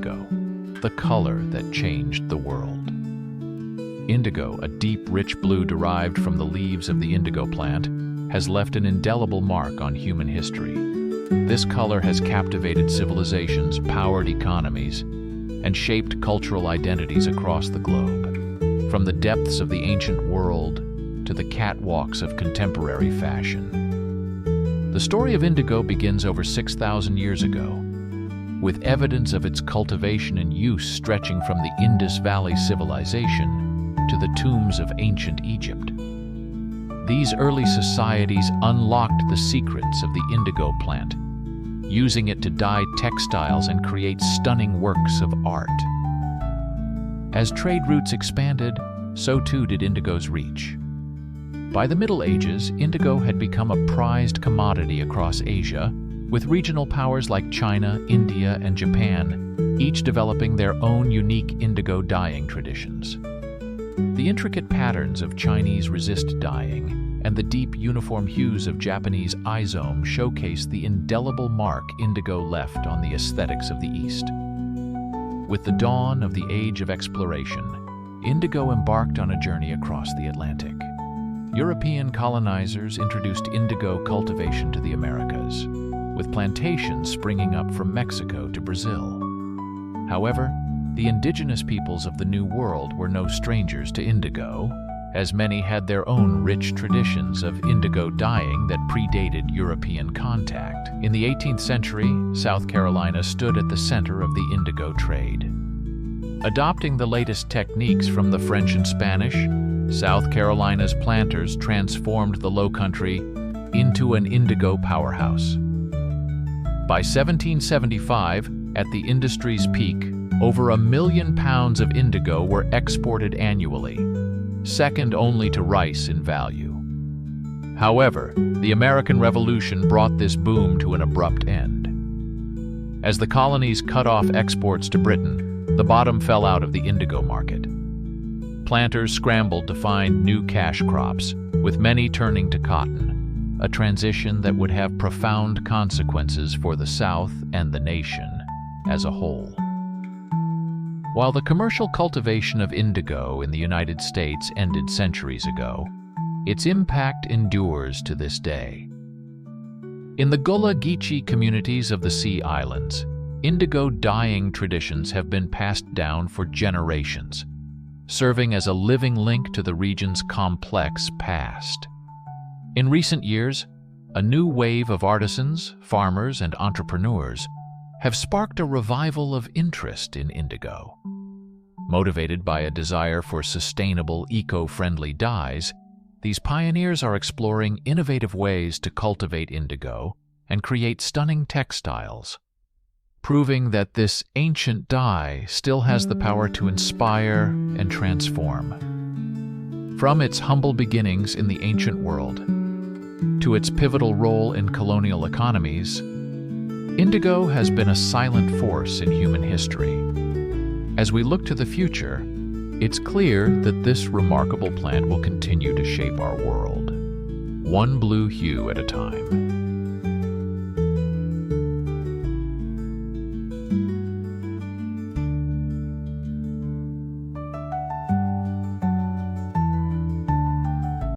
indigo, the color that changed the world. Indigo, a deep, rich blue derived from the leaves of the indigo plant, has left an indelible mark on human history. This color has captivated civilizations, powered economies, and shaped cultural identities across the globe, from the depths of the ancient world to the catwalks of contemporary fashion. The story of indigo begins over 6,000 years ago, with evidence of its cultivation and use stretching from the Indus Valley civilization to the tombs of ancient Egypt. These early societies unlocked the secrets of the indigo plant, using it to dye textiles and create stunning works of art. As trade routes expanded, so too did indigo's reach. By the Middle Ages, indigo had become a prized commodity across Asia, with regional powers like China, India, and Japan, each developing their own unique indigo dyeing traditions. The intricate patterns of Chinese resist dyeing and the deep uniform hues of Japanese izome showcase the indelible mark indigo left on the aesthetics of the East. With the dawn of the Age of Exploration, indigo embarked on a journey across the Atlantic. European colonizers introduced indigo cultivation to the Americas, with plantations springing up from Mexico to Brazil. However, the indigenous peoples of the New World were no strangers to indigo, as many had their own rich traditions of indigo dyeing that predated European contact. In the 18th century, South Carolina stood at the center of the indigo trade. Adopting the latest techniques from the French and Spanish, South Carolina's planters transformed the Lowcountry into an indigo powerhouse. By 1775, at the industry's peak, over 1 million pounds of indigo were exported annually, second only to rice in value. However, the American Revolution brought this boom to an abrupt end. As the colonies cut off exports to Britain, the bottom fell out of the indigo market. Planters scrambled to find new cash crops, with many turning to cotton, a transition that would have profound consequences for the South and the nation as a whole. While the commercial cultivation of indigo in the United States ended centuries ago, its impact endures to this day. In the Gullah Geechee communities of the Sea Islands, indigo dyeing traditions have been passed down for generations, serving as a living link to the region's complex past. In recent years, a new wave of artisans, farmers, and entrepreneurs have sparked a revival of interest in indigo. Motivated by a desire for sustainable, eco-friendly dyes, these pioneers are exploring innovative ways to cultivate indigo and create stunning textiles, proving that this ancient dye still has the power to inspire and transform. From its humble beginnings in the ancient world to its pivotal role in colonial economies, indigo has been a silent force in human history. As we look to the future, it's clear that this remarkable plant will continue to shape our world, one blue hue at a time.